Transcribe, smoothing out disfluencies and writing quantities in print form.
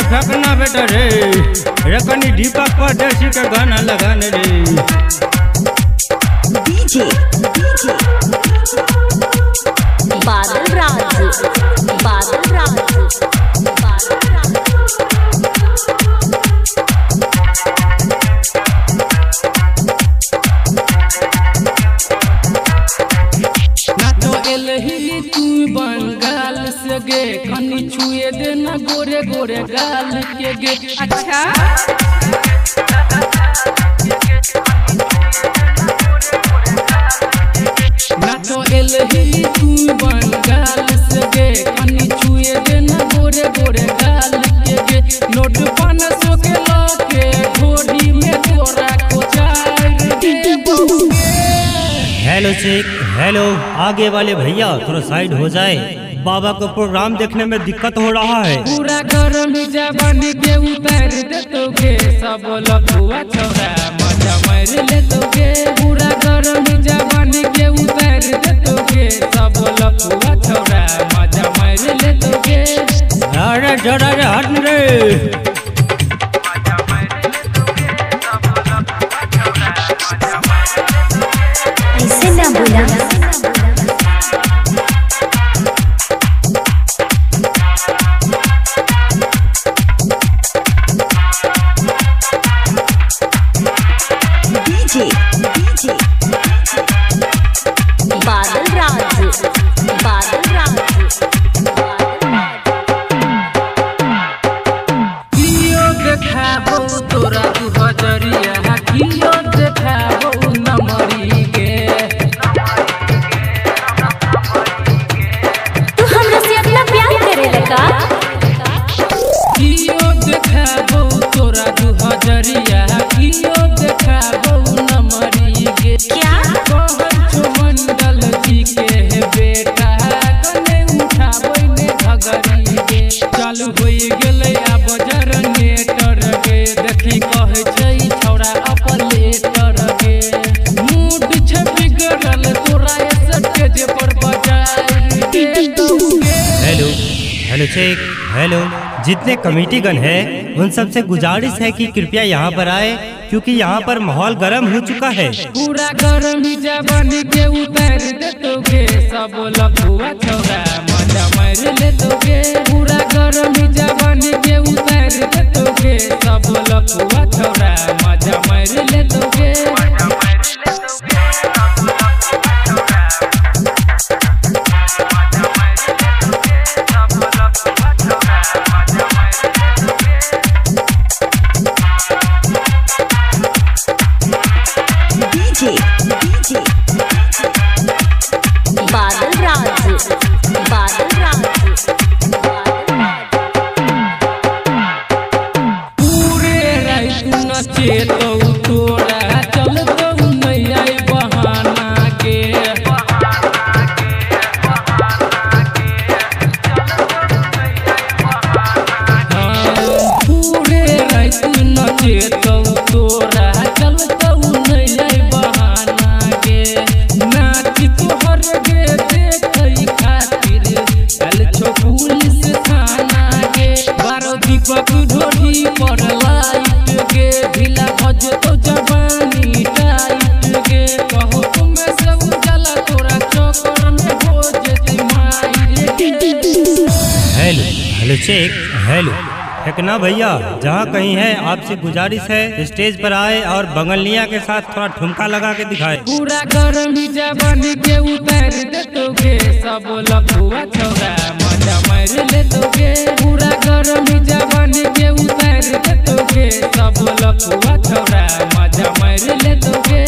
फेंकना बेटा रे कनी दीपक परदेसी का गाना लगाने रे। डीजे बादल राज ना तो एलही तू बंगाल से गे कनी छुए देना गोरे गोरे गाल के गे। अच्छा ना तो एलही तू बंगाल से गे कनी छुए देना गोरे गोरे गाल के गे। नोट 500 के लके घोड़ी में तोरा को चार दे बहुगे। हेलो चेक हेलो, आगे वाले भैया थोड़ा साइड हो जाए, बाबा को प्रोग्राम देखने में दिक्कत हो रहा है। पूरा गरम जवान के उतार देतोगे सब लखुआ छोरा मजा मार लेतोगे। पूरा गरम जवान के उतार देतोगे सब लखुआ छोरा मजा मार लेतोगे। अरे जरा रे हट रे। ऐसे ना बोला। डीजे बादल राज कियो देखाबो तोरा तू हजरिया कियो देखाबो नमरी के। तू हमरा से अपना प्यार करे लगा। कियो देखाबो तोरा तू हजरिया कियो देखाबो नमरी के। क्या मंडल जी के बेटा कने उठाबै ने घगरी के। चालू होई गेलै आब जनरेटर के देखी कहै छै छौरा अपलेटर के। मूड छै बिगड़ल तोरा स्टेज पर बजाई दे दोगे। हेलो चेक हेलो, जितने कमेटीगण है उन सबसे गुजारिश है कि कृपया यहाँ पर आए क्योंकि यहाँ पर माहौल गर्म हो चुका है। पूरा गरम जवान के उतार देतोगे सब लखुआ छोरा मजा मार लेतोगे। पूरा गरम जवान के उतार देतोगे सब लखुआ छोरा मजा मार लेतोगे। डीजे बादल राज पूरे रात नचे तो तोरा चलतो नहीं आई बहाना के। पूरे रात नचे तो तोरा चलतो नहीं आई बहाना के। नाच तोहर गे देखै खातिर कल छो पुलिस थाना के। 12 दीपक ढोली पर लाइट के ढीला भज तो जवानी टाइट के। कहो तुम्हें सब जला तोरा चक्कर में हो जेतै माई रे। हेलो चेक हेलो, फेंकना भैया जहाँ कहीं है आपसे गुजारिश है स्टेज पर आए और बंगलिया के साथ थोड़ा ठुमका लगा के दिखाए। पूरा गरम जवान के उतार देतोगे सब लखुआ छोरा मजा मार लेतोगे। पूरा गरम जवान के उतार देतोगे सब लखुआ छोरा मजा मार लेतोगे।